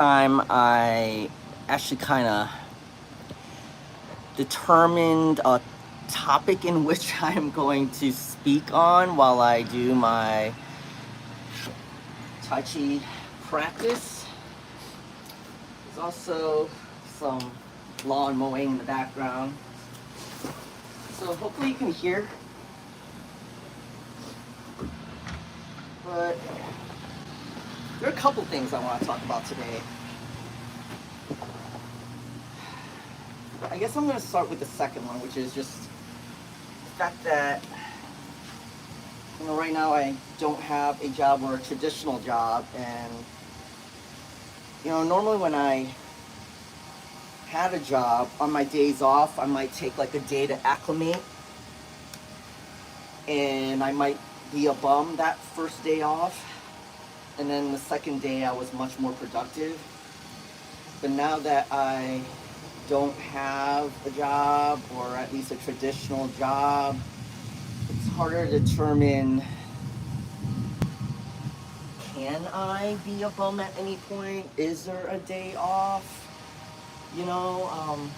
time I actually kind of determined a topic in which I'm going to speak on while I do my Tai Chi practice. There's also some lawn mowing in the background. So hopefully you can hear. But there are a couple things I want to talk about today. I guess I'm going to start with the second one, which is just the fact that right now I don't have a job or a traditional job, and normally when I had a job on my days off, I might take like a day to acclimate, and I might be a bum that first day off, and then the second day I was much more productive. But now that I don't have a job, or at least a traditional job, it's harder to determine, can I be a bum at any point? Is there a day off? You know, um,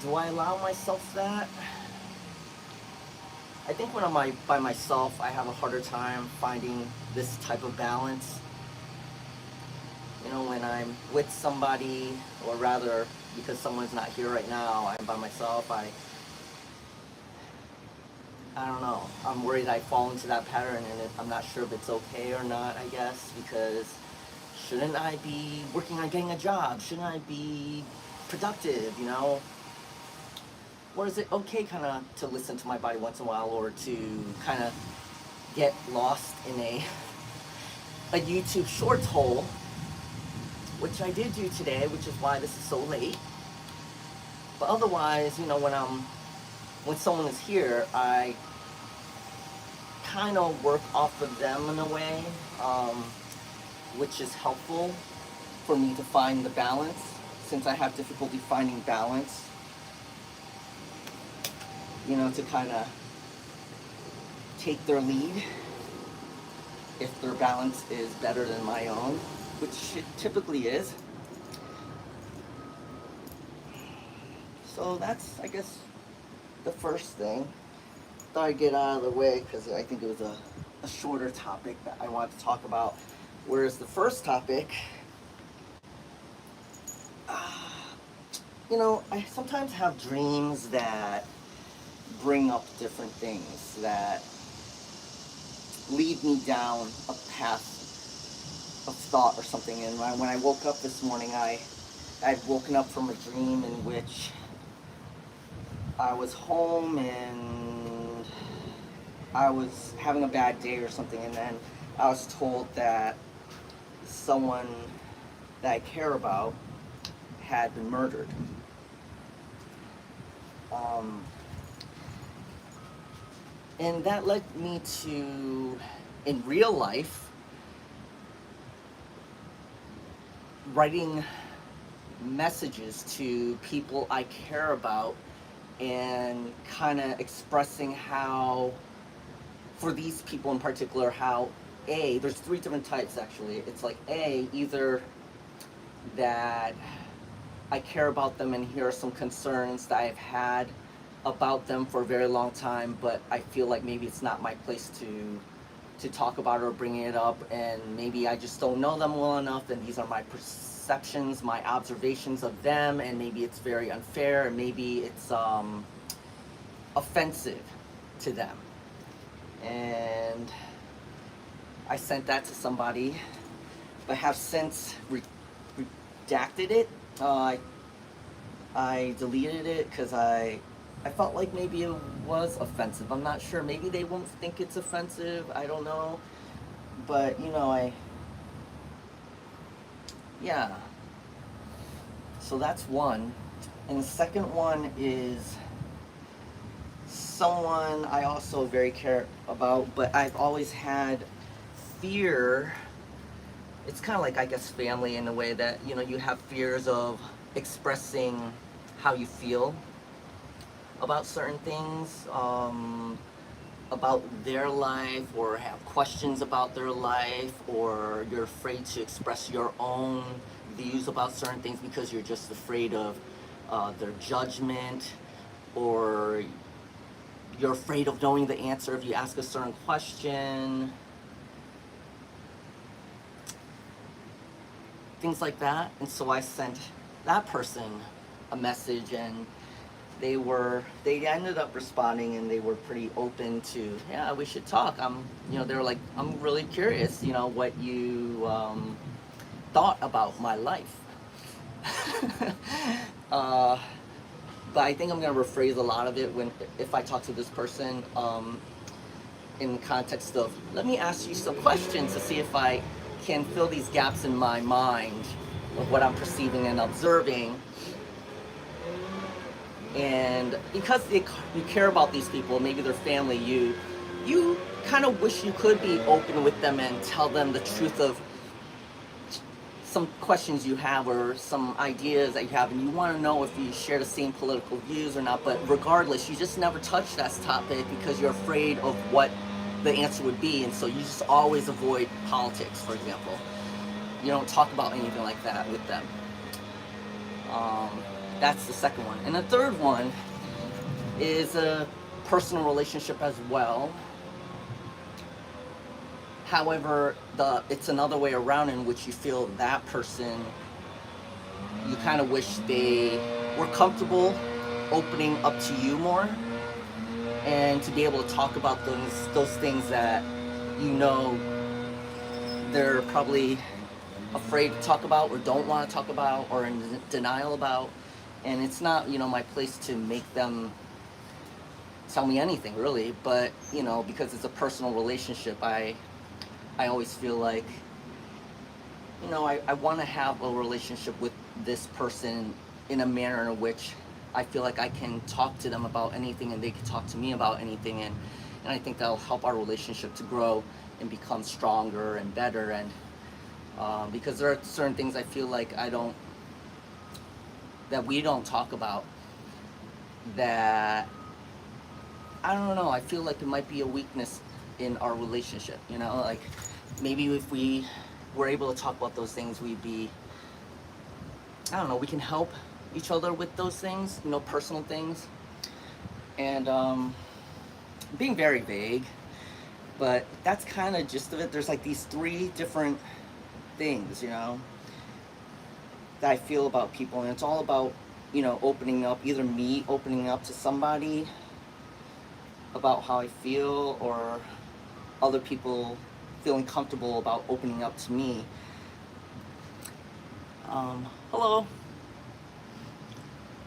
do I allow myself that? I think when I'm by myself, I have a harder time finding this type of balance. When I'm with somebody, or rather, because someone's not here right now, I'm by myself, I don't know. I'm worried I fall into that pattern, and I'm not sure if it's okay or not, I guess, because shouldn't I be working on getting a job? Shouldn't I be productive? Or is it okay kind of to listen to my body once in a while, or to kind of get lost in a YouTube shorts hole, which I did do today, which is why this is so late. But otherwise, when someone is here, I kind of work off of them in a way, um, which is helpful for me to find the balance, since I have difficulty finding balance, to kind of take their lead if their balance is better than my own, which it typically is. So that's, I guess, the first thing. Thought I'd get out of the way because I think it was a shorter topic that I wanted to talk about. Whereas the first topic, I sometimes have dreams that bring up different things, that lead me down a path of thought or something. And when I woke up this morning, I'd woken up from a dream in which I was home and I was having a bad day or something, and then I was told that someone that I care about had been murdered. Um, and that led me to, in real life, writing messages to people I care about, and kind of expressing how, for these people in particular, how there's three different types actually. It's like either that I care about them and here are some concerns that I've had about them for a very long time, but I feel like maybe it's not my place to talk about it or bring it up, and maybe I just don't know them well enough, and these are my perceptions, my observations of them, and maybe it's very unfair, and maybe it's offensive to them. And I sent that to somebody, but have since redacted it. I deleted it because I felt like maybe it was offensive. I'm not sure. Maybe they won't think it's offensive. I don't know. But yeah. So that's one. And the second one is someone I also very care about, but I've always had fear. It's kind of like, I guess, family in a way that, you have fears of expressing how you feel about certain things. about their life or have questions about their life, or you're afraid to express your own views about certain things because you're just afraid of their judgment, or you're afraid of knowing the answer if you ask a certain question, things like that. And so I sent that person a message, and they ended up responding, and they were pretty open to, yeah, we should talk. They were like, I'm really curious, what you thought about my life. uh, but I think I'm gonna rephrase a lot of it if I talk to this person, in the context of, let me ask you some questions to see if I can fill these gaps in my mind of what I'm perceiving and observing. And because you care about these people, maybe their family, you kind of wish you could be open with them and tell them the truth of some questions you have or some ideas that you have, and you want to know if you share the same political views or not. But regardless, you just never touch that topic because you're afraid of what the answer would be, and so you just always avoid politics, for example. You don't talk about anything like that with them. That's the second one. And the third one is a personal relationship as well. However, it's another way around in which you feel that person, you kind of wish they were comfortable opening up to you more, and to be able to talk about those things that they're probably afraid to talk about or don't want to talk about or in denial about. And it's not, my place to make them tell me anything really, but, because it's a personal relationship, I always feel like, I want to have a relationship with this person in a manner in which I feel like I can talk to them about anything and they can talk to me about anything, and I think that'll help our relationship to grow and become stronger and better. And because there are certain things I feel like that we don't talk about, that I don't know, I feel like it might be a weakness in our relationship, like maybe if we were able to talk about those things, we'd be, I don't know, we can help each other with those things, personal things. And being very vague, but that's kind of gist of it. There's like these three different things, that I feel about people, and it's all about, opening up, either me opening up to somebody about how I feel, or other people feeling comfortable about opening up to me. Hello.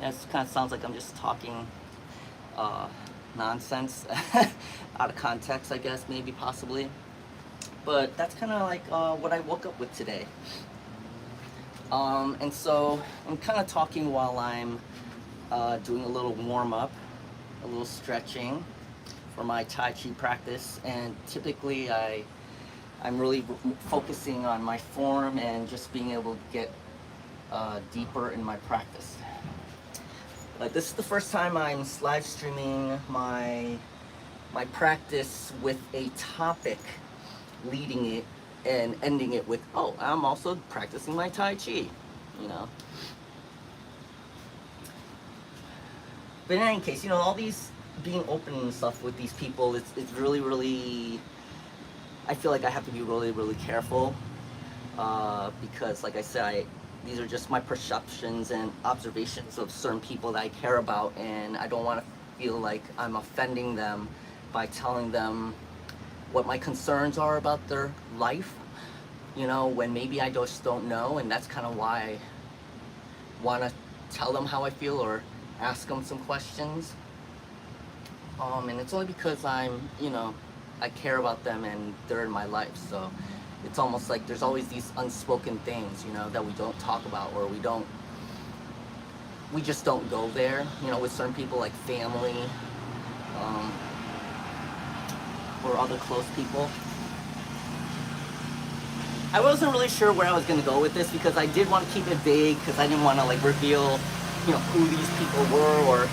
Yeah, it kind of sounds like I'm just talking nonsense out of context, I guess, maybe, possibly. But that's kind of like what I woke up with today. And so I'm kind of talking while I'm doing a little warm-up, a little stretching for my Tai Chi practice. And typically I'm really focusing on my form and just being able to get deeper in my practice. But this is the first time I'm live streaming my practice with a topic, leading it and ending it with, oh, I'm also practicing my Tai Chi, But in any case, all these being open and stuff with these people, it's really, really, I feel like I have to be really, really careful, because like I said, these are just my perceptions and observations of certain people that I care about, and I don't want to feel like I'm offending them by telling them what my concerns are about their life, when maybe I just don't know. And that's kind of why I want to tell them how I feel or ask them some questions. And it's only because I care about them and they're in my life. So it's almost like there's always these unspoken things, that we don't talk about, or we just don't go there, with certain people, like family, or other close people. I wasn't really sure where I was going to go with this, because I did want to keep it vague, because I didn't want to reveal, who these people were, or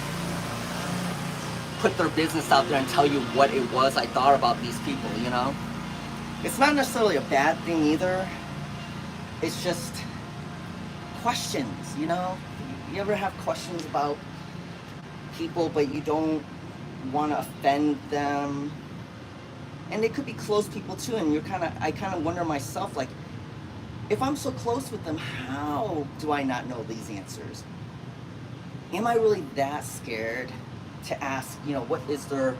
put their business out there and tell you what it was I thought about these people, you know? It's not necessarily a bad thing either. It's just questions, you know? You ever have questions about people, but you don't want to offend them? And they could be close people too, and I kind of wonder myself, like, if I'm so close with them, how do I not know these answers? Am I really that scared to ask, you know, what is their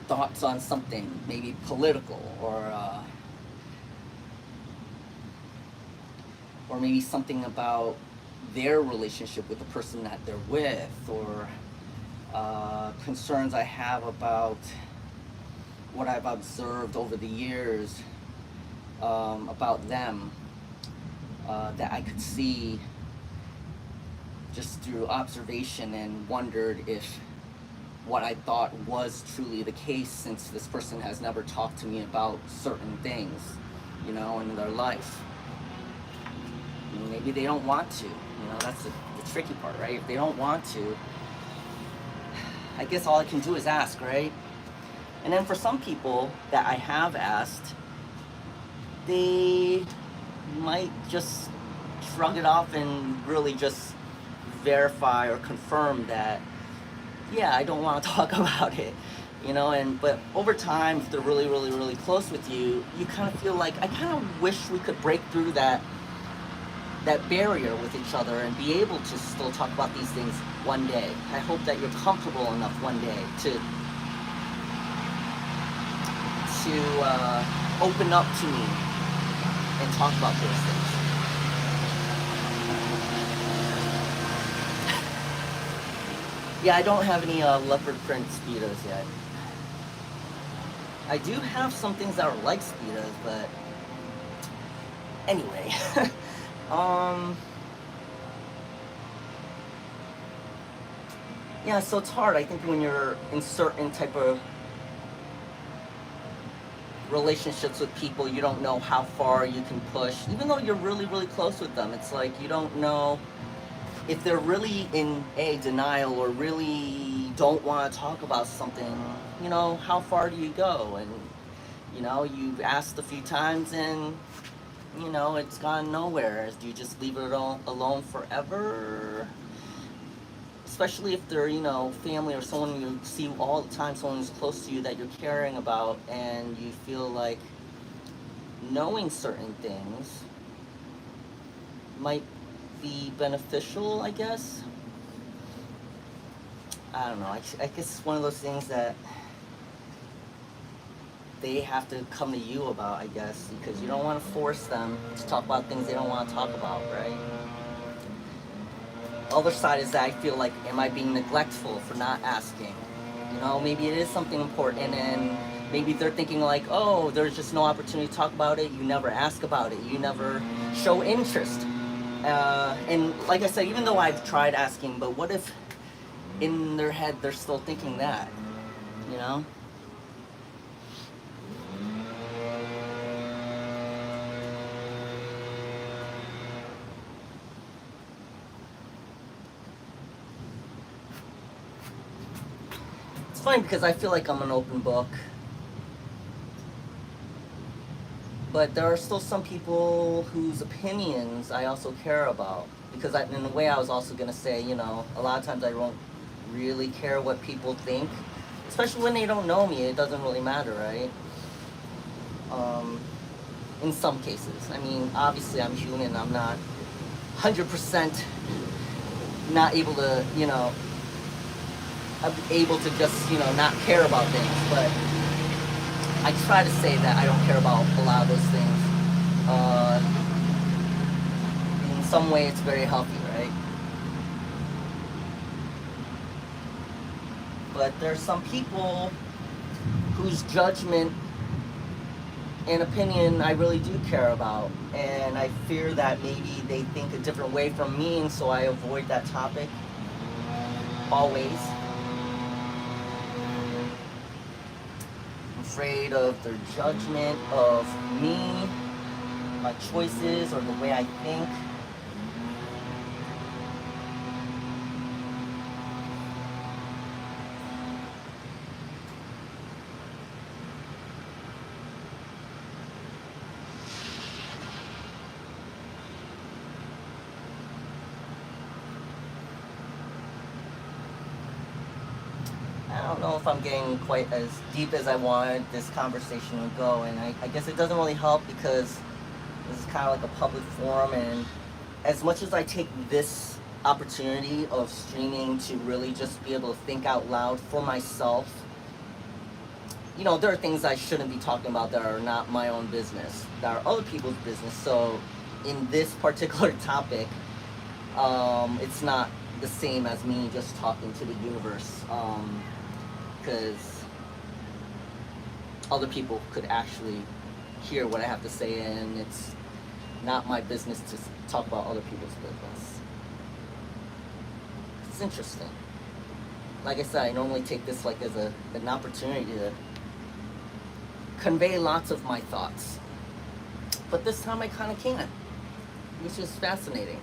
thoughts on something, maybe political, or maybe something about their relationship with the person that they're with, or concerns I have about what I've observed over the years about them that I could see just through observation, and wondered if what I thought was truly the case, since this person has never talked to me about certain things, you know, in their life. Maybe they don't want to, you know, that's the tricky part, right? If they don't want to, I guess all I can do is ask, right? And then for some people that I have asked, they might just shrug it off and really just verify or confirm that, yeah, I don't want to talk about it, you know. And but over time, if they're really, really, really close with you, you kind of feel like, I kind of wish we could break through that barrier with each other and be able to still talk about these things one day. I hope that you're comfortable enough one day to open up to me and talk about those things. Yeah, I don't have any leopard print Speedos yet. I do have some things that are like Speedos, but anyway. Yeah, so it's hard. I think when you're in certain type of relationships with people, you don't know how far you can push, even though you're really, really close with them. It's like you don't know if they're really in denial, or really don't want to talk about something. You know, how far do you go? And you know, you've asked a few times and you know it's gone nowhere. Do you just leave it all alone forever? Especially if they're, you know, family or someone you see all the time, someone who's close to you that you're caring about, and you feel like knowing certain things might be beneficial, I guess. I don't know. I guess it's one of those things that they have to come to you about, I guess, because you don't want to force them to talk about things they don't want to talk about, right? Other side is that I feel like, am I being neglectful for not asking? You know, maybe it is something important, and maybe they're thinking like, oh, there's just no opportunity to talk about it. You never ask about it. You never show interest. And like I said, even though I've tried asking, but what if in their head they're still thinking that, you know? It's funny because I feel like I'm an open book, but there are still some people whose opinions I also care about. Because in a way, I was also going to say, you know, a lot of times I don't really care what people think, especially when they don't know me. It doesn't really matter, right? In some cases. I mean, obviously I'm human. I'm not 100% not able to, you know, I'm able to just, you know, not care about things. But I try to say that I don't care about a lot of those things. In some way, it's very healthy, right? But there's some people whose judgment and opinion I really do care about, and I fear that maybe they think a different way from me, and so I avoid that topic always. I'm afraid of their judgment of me, my choices, or the way I think. don't know if I'm getting quite as deep as I wanted this conversation to go, and I guess it doesn't really help because this is kind of like a public forum, and as much as I take this opportunity of streaming to really just be able to think out loud for myself, you know, there are things I shouldn't be talking about that are not my own business, that are other people's business. So in this particular topic, it's not the same as me just talking to the universe, because other people could actually hear what I have to say, and it's not my business to talk about other people's business. It's interesting. Like I said, I normally take this like as an opportunity to convey lots of my thoughts, but this time I kind of can't, which is fascinating.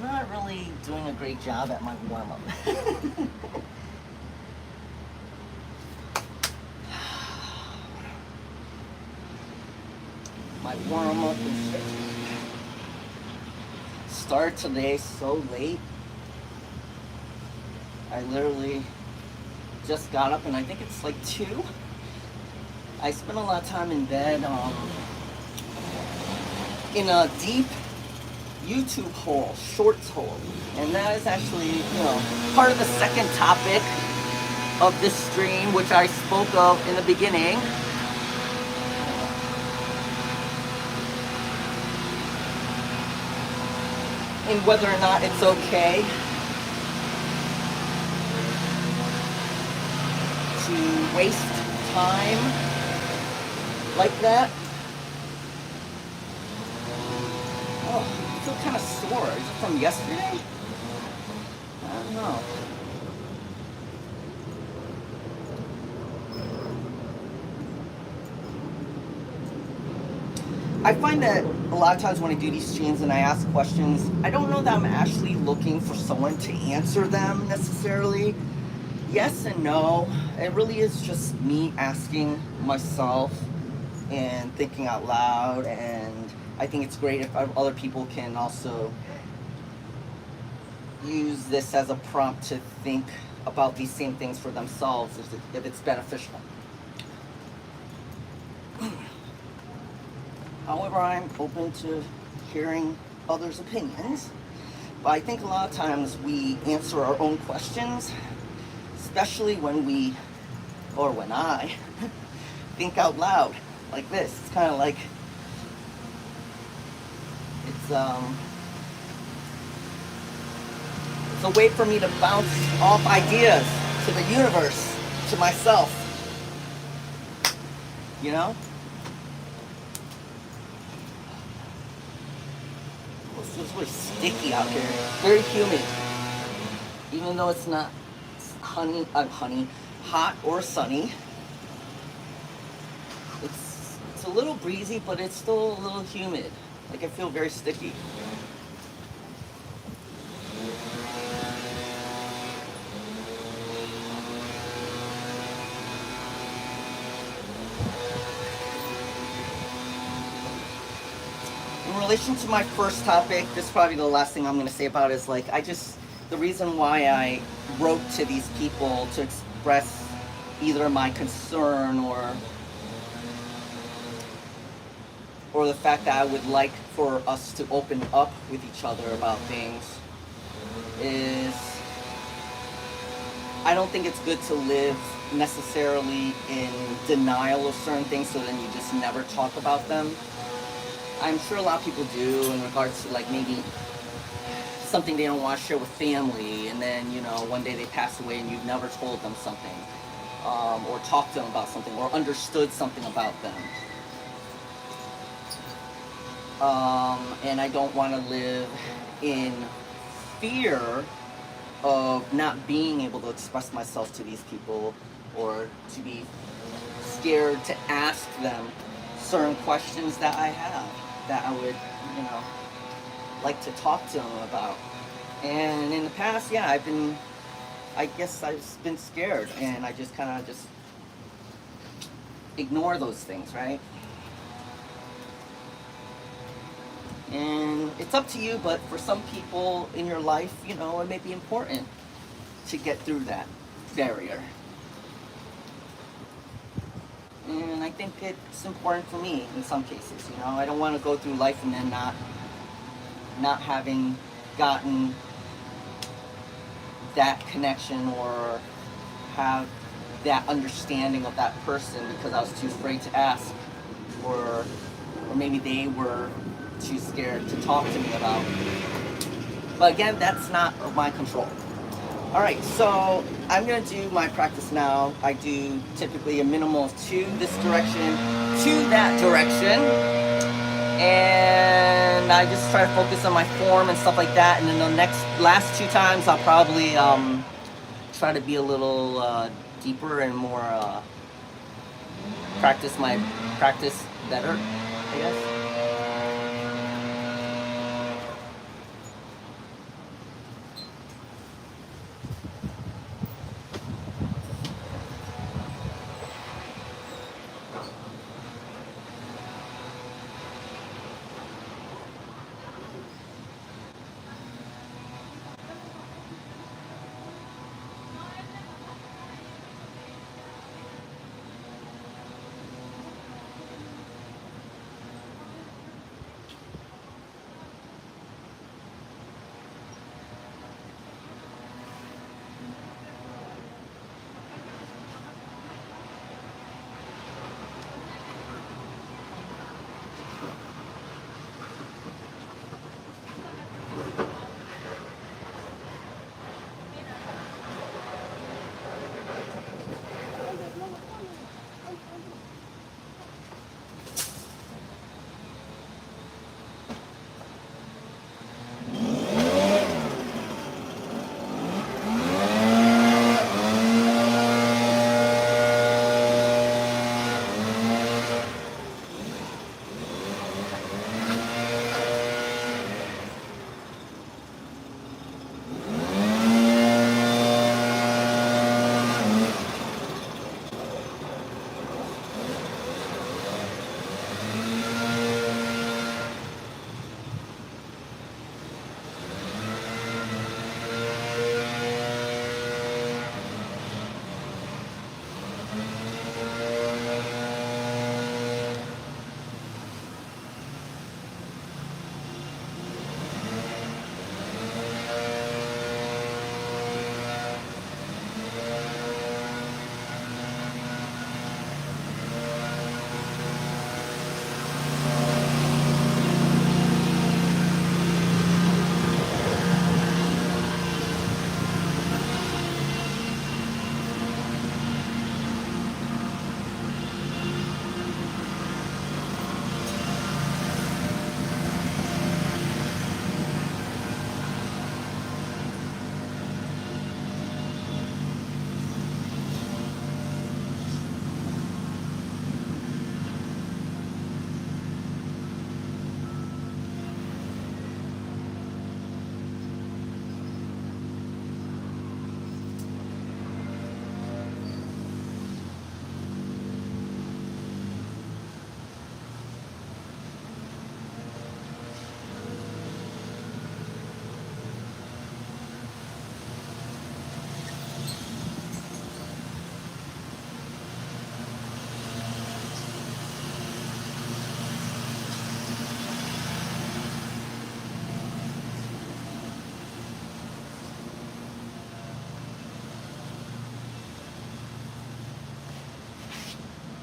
Not really doing a great job at my warm-up. My warm-up is start today so late. I literally just got up, and I think it's like 2. I spent a lot of time in bed, in a deep YouTube hole, shorts hole, and that is actually, you know, part of the second topic of this stream, which I spoke of in the beginning. And whether or not it's okay to waste time like that. Oh, I feel kind of sore. Is it from yesterday? I don't know. I find that a lot of times when I do these streams and I ask questions, I don't know that I'm actually looking for someone to answer them necessarily. Yes and no. It really is just me asking myself and thinking out loud, and I think it's great if other people can also use this as a prompt to think about these same things for themselves if it's beneficial. However, I'm open to hearing others' opinions, but I think a lot of times we answer our own questions, especially when I think out loud like this. It's kind of like it's a way for me to bounce off ideas to the universe, to myself, you know? It's really sticky out here. Very humid. Even though it's not hot or sunny. It's a little breezy, but it's still a little humid. Like I feel very sticky. In relation to my first topic, this is probably the last thing I'm going to say about it, is like the reason why I wrote to these people to express either my concern or the fact that I would like for us to open up with each other about things is I don't think it's good to live necessarily in denial of certain things so then you just never talk about them. I'm sure a lot of people do in regards to like maybe something they don't want to share with family, and then, you know, one day they pass away and you've never told them something, or talked to them about something, or understood something about them. And I don't want to live in fear of not being able to express myself to these people, or to be scared to ask them certain questions that I have, that I would, you know, like to talk to them about. And in the past, yeah, I've been I guess I've been scared, and I just kind of just ignore those things, right? And it's up to you, but for some people in your life, you know, it may be important to get through that barrier. And I think it's important for me in some cases, you know. I don't want to go through life and then not having gotten that connection or have that understanding of that person because I was too afraid to ask, or maybe they were too scared to talk to me about. But again, that's not of my control. All right, so I'm gonna do my practice now. I do typically a minimum of 2 this direction to that direction, and I just try to focus on my form and stuff like that. And then the last 2 times, I'll probably try to be a little deeper and more practice better, I guess.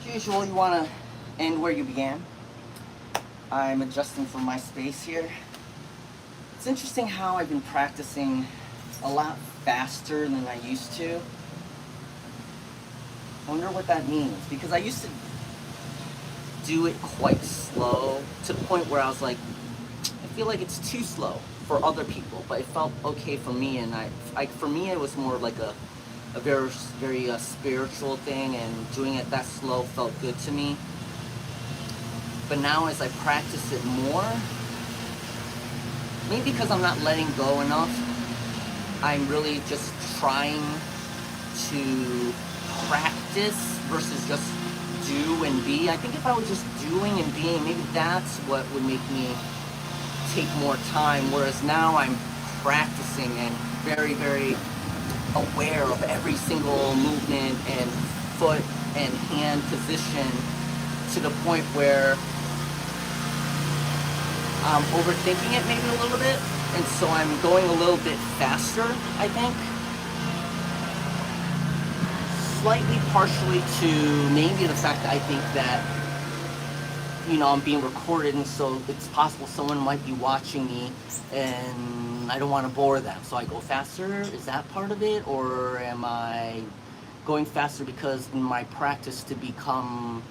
As usual, you want to end where you began. I'm adjusting for my space here. It's interesting how I've been practicing a lot faster than I used to. I wonder what that means, because I used to do it quite slow to the point where I was like, I feel like it's too slow for other people, but it felt okay for me. And for me, it was more like a very spiritual thing, and doing it that slow felt good to me. But now as I practice it more, maybe because I'm not letting go enough, I'm really just trying to practice versus just do and be. I think if I was just doing and being, maybe that's what would make me take more time. Whereas now I'm practicing and very, very aware of every single movement and foot and hand position to the point where I'm overthinking it maybe a little bit. And so I'm going a little bit faster, I think. Slightly partially to maybe the fact that I think that, I'm being recorded, and so it's possible someone might be watching me and I don't want to bore them. So I go faster. Is that part of it? Or am I going faster because in my practice to become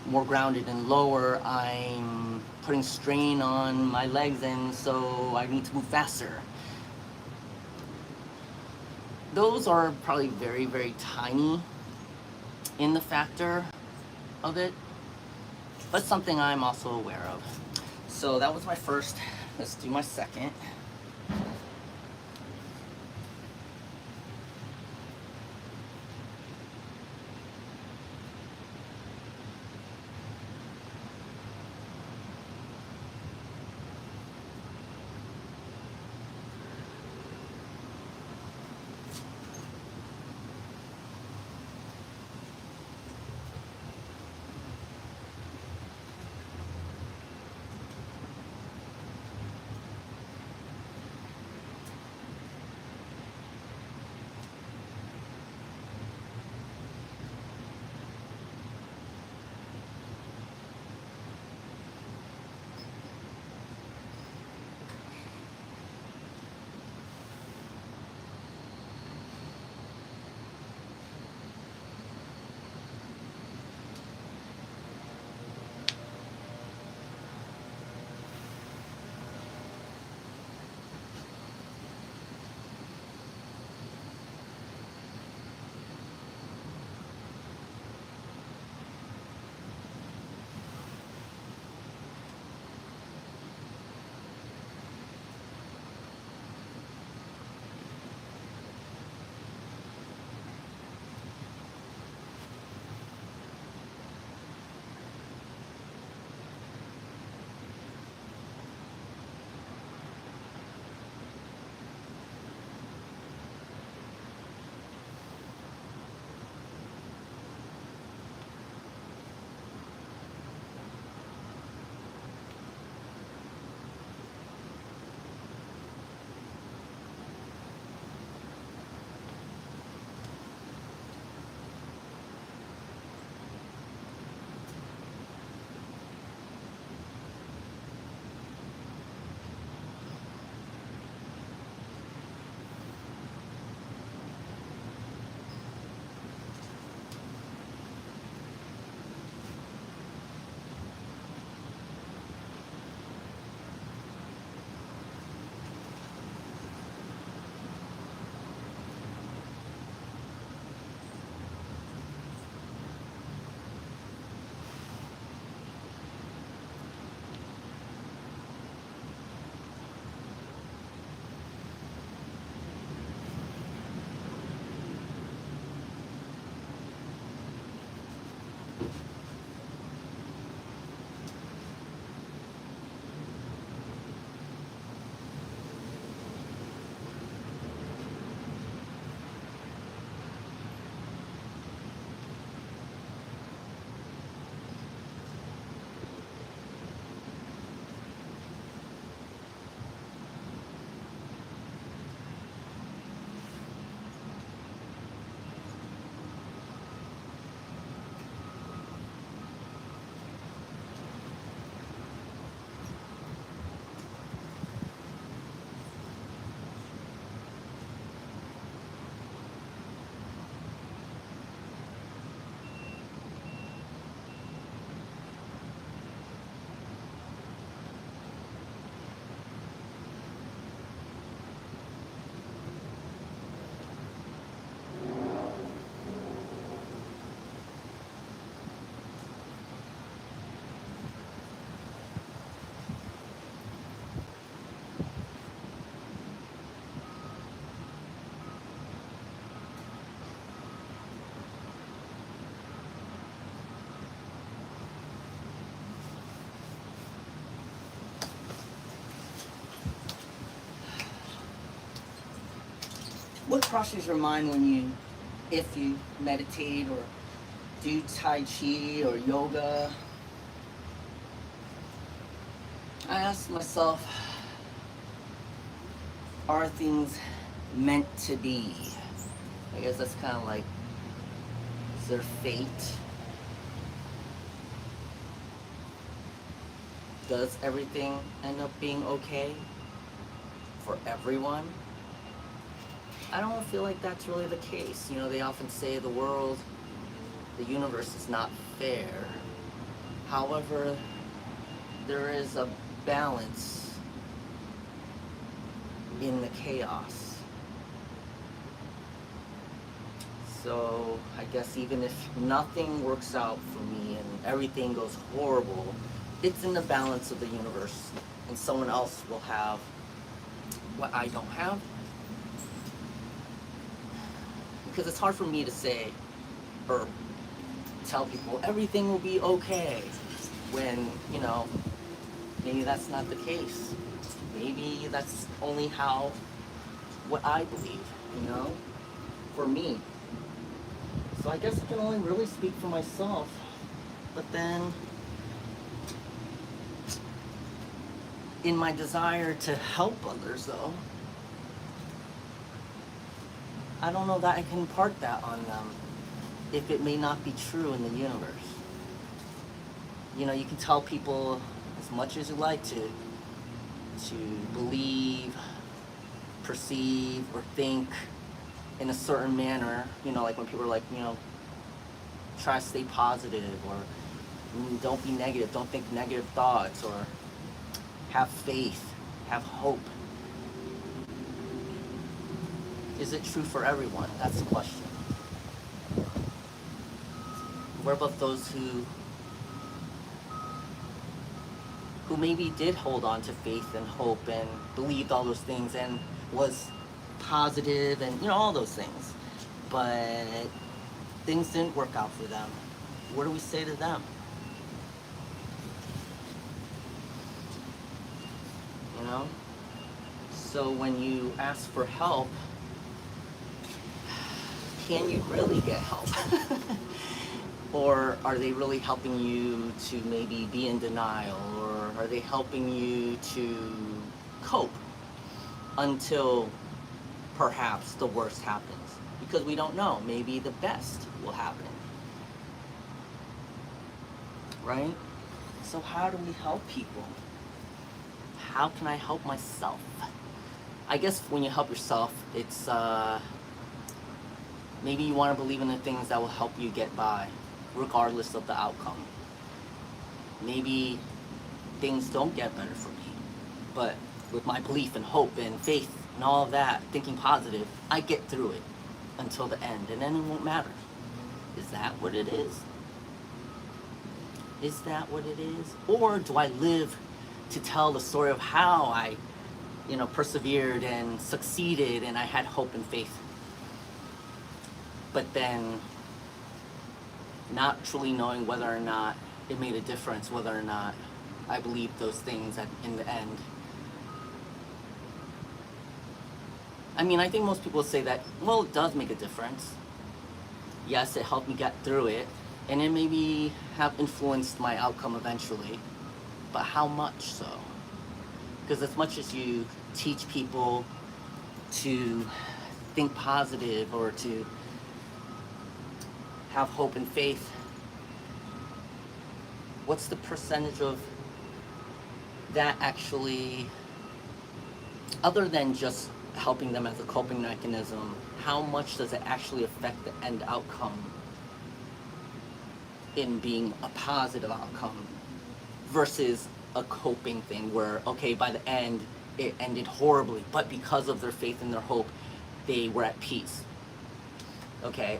more grounded and lower, I'm putting strain on my legs, and so I need to move faster? Those are probably very, very tiny in the factor of it, but something I'm also aware of. So that was my first. Let's do my second. what crosses your mind if you meditate or do Tai Chi or yoga? I ask myself, are things meant to be? I guess that's kind of like, is there fate? Does everything end up being okay for everyone? I don't feel like that's really the case. You know, they often say the world, the universe is not fair. However, there is a balance in the chaos. So I guess even if nothing works out for me and everything goes horrible, it's in the balance of the universe, and someone else will have what I don't have. Because it's hard for me to say or tell people everything will be okay when, you know, maybe that's not the case. Maybe that's only what I believe, you know, for me. So I guess I can only really speak for myself. But then, in my desire to help others, though, I don't know that I can impart that on them if it may not be true in the universe. You know, you can tell people as much as you like to believe, perceive, or think in a certain manner. You know, like when people are like, you know, try to stay positive, or don't be negative, don't think negative thoughts, or have faith, have hope. Is it true for everyone? That's the question. What about those who maybe did hold on to faith and hope and believed all those things and was positive and, you know, all those things, but things didn't work out for them? What do we say to them? You know? So when you ask for help, can you really get help? Or are they really helping you to maybe be in denial? Or are they helping you to cope until perhaps the worst happens? Because we don't know. Maybe the best will happen. Right? So how do we help people? How can I help myself? I guess when you help yourself, it's maybe you want to believe in the things that will help you get by, regardless of the outcome. Maybe things don't get better for me, but with my belief and hope and faith and all of that, thinking positive, I get through it until the end, and then it won't matter. Is that what it is? Is that what it is? Or do I live to tell the story of how I, you know, persevered and succeeded and I had hope and faith, but then not truly knowing whether or not it made a difference, whether or not I believed those things in the end? I mean, I think most people say that, well, it does make a difference. Yes, it helped me get through it, and it maybe have influenced my outcome eventually, but how much so? Because as much as you teach people to think positive or to have hope and faith, what's the percentage of that actually, other than just helping them as a coping mechanism, how much does it actually affect the end outcome in being a positive outcome versus a coping thing where, okay, by the end it ended horribly, but because of their faith and their hope, they were at peace. Okay,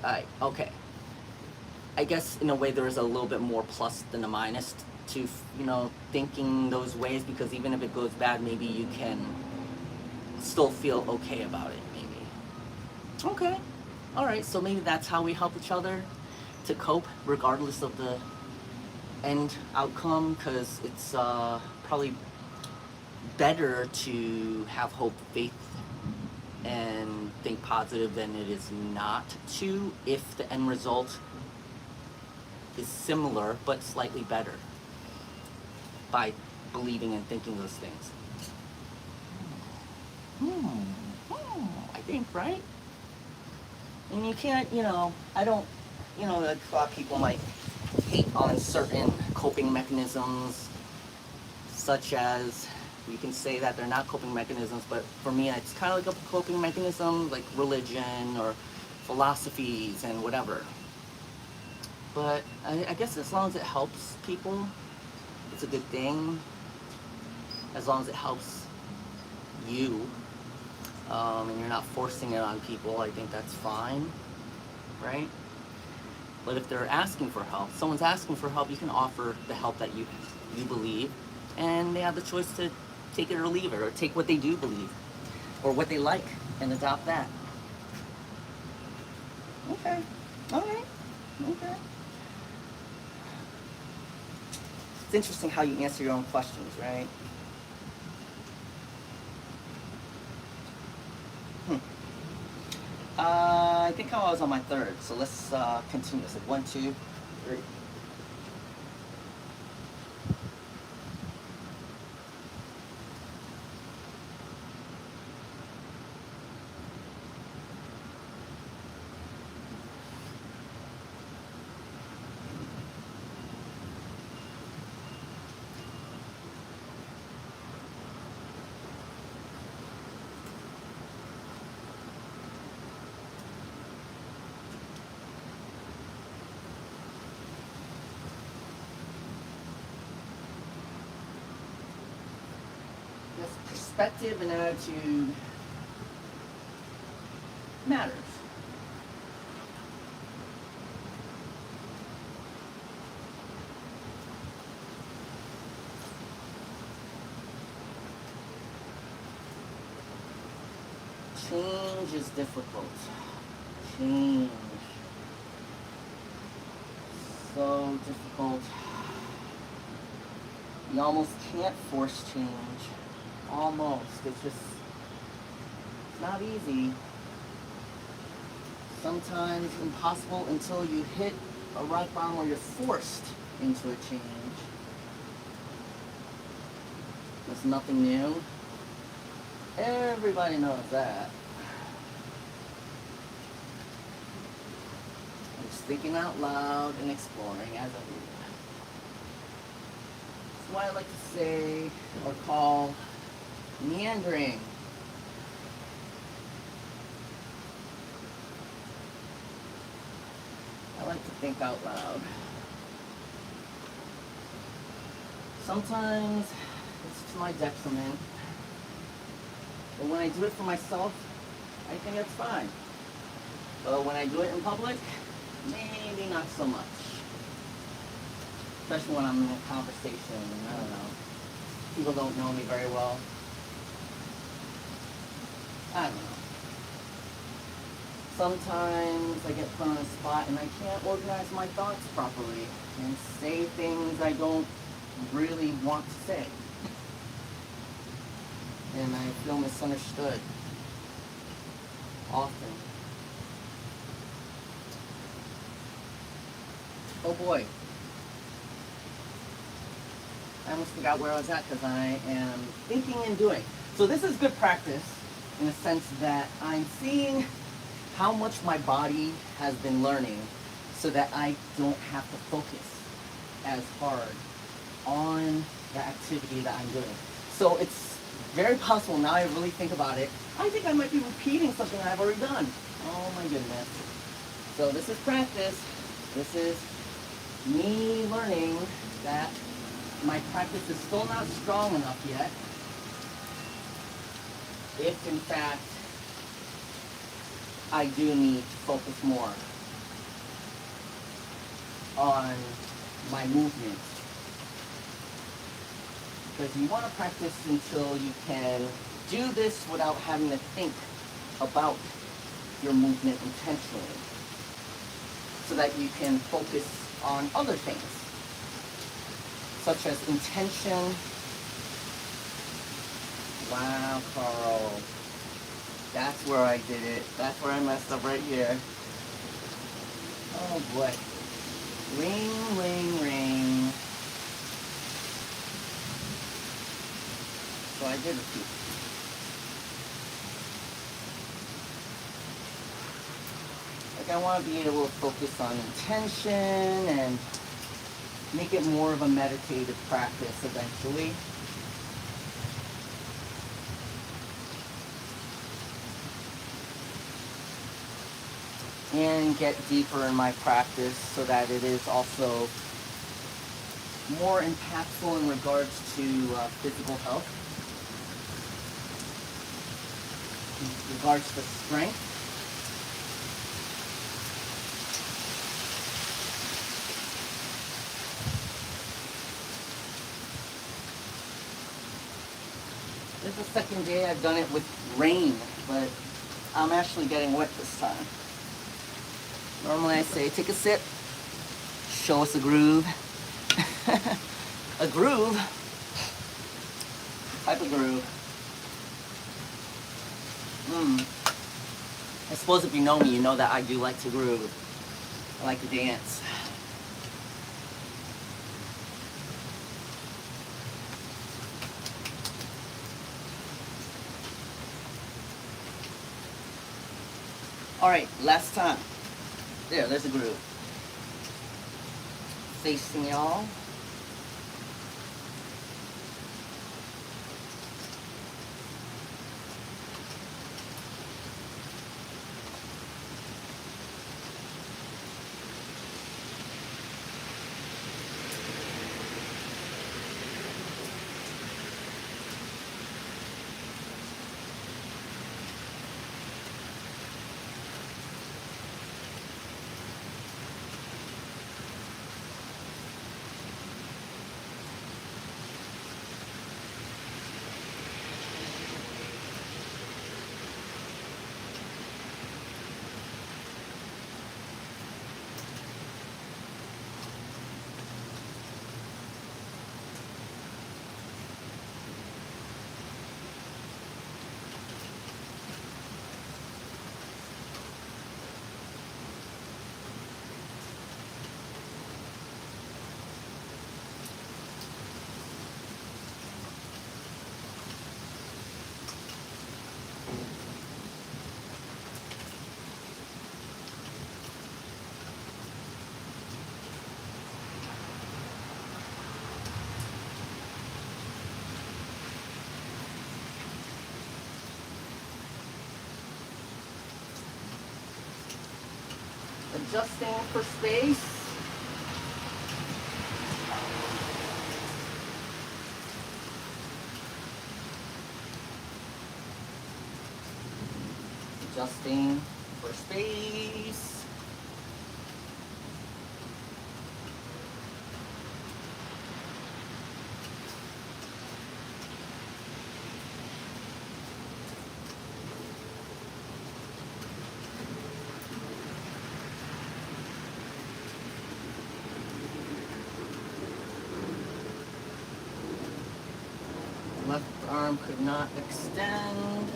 I guess in a way there is a little bit more plus than a minus to, you know, thinking those ways, because even if it goes bad, maybe you can still feel okay about it, maybe. Okay, all right, so maybe that's how we help each other to cope regardless of the end outcome, because it's probably better to have hope, faith, and think positive than it is not to, if the end result is similar but slightly better by believing and thinking those things. I think, right? And you can't, I don't, like a lot of people might hate on certain coping mechanisms, such as, we can say that they're not coping mechanisms, but for me, it's kind of like a coping mechanism, like religion or philosophies and whatever. But I guess as long as it helps people, it's a good thing. As long as it helps you, and you're not forcing it on people, I think that's fine, right? But if they're asking for help, someone's asking for help, you can offer the help that you believe, and they have the choice to take it or leave it, or take what they do believe, or what they like, and adopt that. Okay, all right, okay. It's interesting how you answer your own questions, right? I think I was on my third, so let's continue. So 1, 2, 3. Yes, perspective and attitude matters. Change is difficult. Change. So difficult. You almost can't force change. Almost. It's just not easy. Sometimes impossible until you hit a rock bottom where you're forced into a change. It's nothing new. Everybody knows that. I'm just thinking out loud and exploring as I do. That's why I like to say, or call, meandering. I like to think out loud. Sometimes it's to my detriment. But when I do it for myself, I think it's fine. But when I do it in public, maybe not so much. Especially when I'm in a conversation, I don't know. People don't know me very well. I don't know. Sometimes I get put on a spot and I can't organize my thoughts properly and say things I don't really want to say. And I feel misunderstood. Often. Oh boy. I almost forgot where I was at because I am thinking and doing. So this is good practice in the sense that I'm seeing how much my body has been learning so that I don't have to focus as hard on the activity that I'm doing. So it's very possible, now I really think about it, I think I might be repeating something I've already done. Oh my goodness. So this is practice. This is me learning that my practice is still not strong enough yet. If in fact I do need to focus more on my movement. Because you want to practice until you can do this without having to think about your movement intentionally. So that you can focus on other things, such as intention. Wow, Carl. That's where I did it. That's where I messed up right here. Oh boy. Ring, ring, ring. So I did a few. Like I want to be able to focus on intention and make it more of a meditative practice eventually. And get deeper in my practice so that it is also more impactful in regards to physical health, in regards to strength. This is the second day I've done it with rain, but I'm actually getting wet this time. Normally I say, take a sip, show us a groove. A groove? Type of groove. I suppose if you know me, you know that I do like to groove. I like to dance. Alright, last time. There's a groove. Facing y'all. Adjusting for space. Adjusting for space. Left arm could not extend.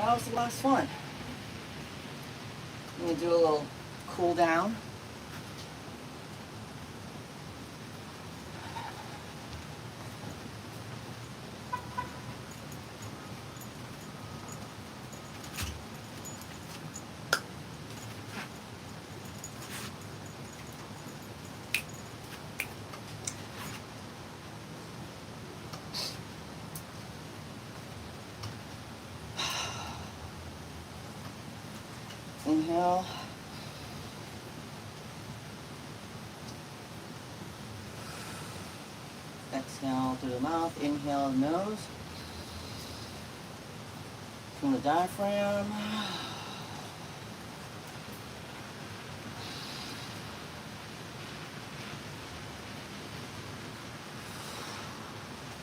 that was the last one. I'm gonna do a little cool down. Inhale. Exhale through the mouth. Inhale the nose. From the diaphragm.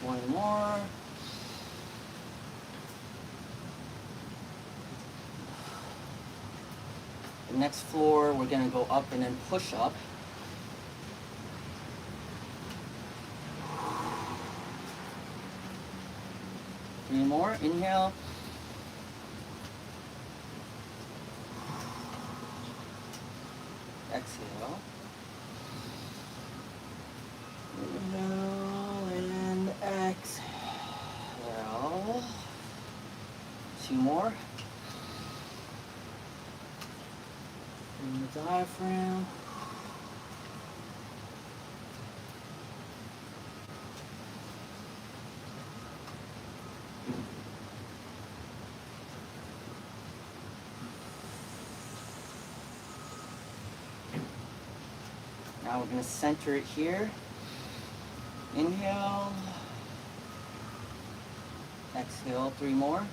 One more. The next floor, we're going to go up and then push up. Three more. Inhale. Exhale. Inhale and exhale. Two more. From the diaphragm. Now we're going to center it here. Inhale. Exhale, three more.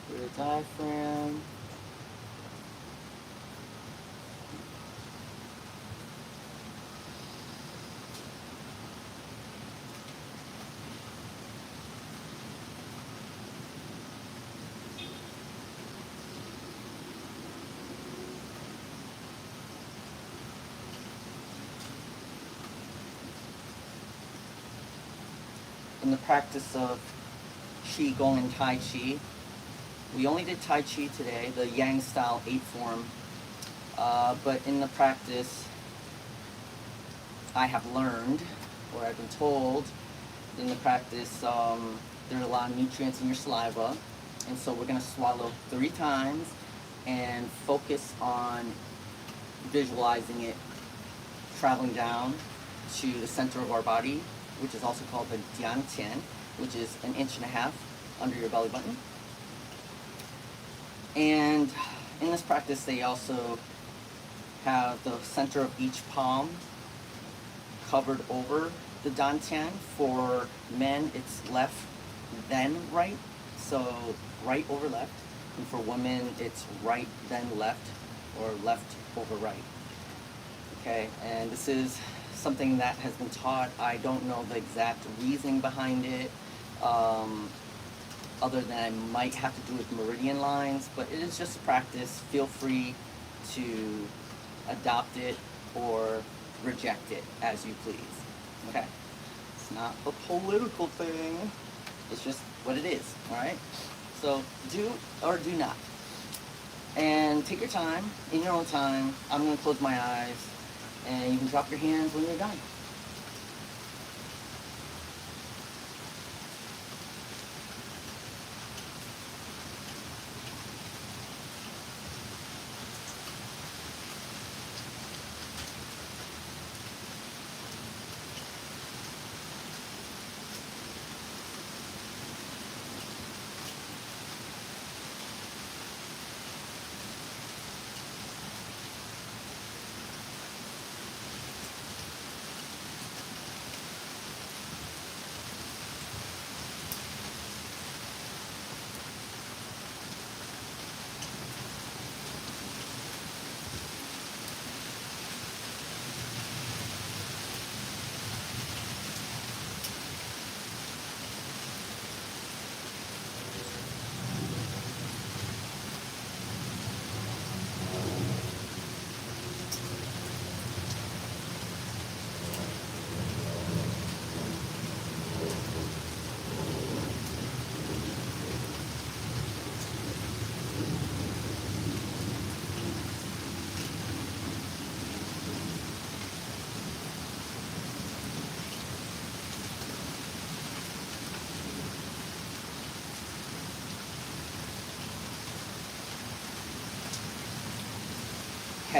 Through the diaphragm. In the practice of Qigong and Tai Chi, we only did Tai Chi today, the Yang style 8 form, but in the practice, I have learned, or I've been told, in the practice, there are a lot of nutrients in your saliva, and so we're going to swallow 3 times and focus on visualizing it traveling down to the center of our body, which is also called the Diantian, which is 1.5 inches under your belly button. And in this practice, they also have the center of each palm covered over the Dantian. For men, it's left, then right, so right over left. And for women, it's right, then left, or left over right. Okay, and this is something that has been taught. I don't know the exact reasoning behind it, other than I might have to do with meridian lines, but it is just practice. Feel free to adopt it or reject it as you please. Okay, it's not a political thing, it's just what it is, all right? So do or do not. And take your time, in your own time. I'm gonna close my eyes, and you can drop your hands when you're done.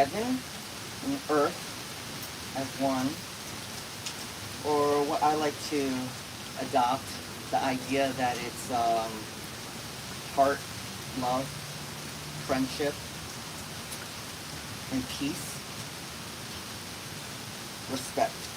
heaven and earth as one, or what I like to adopt, the idea that it's heart, love, friendship, and peace, respect.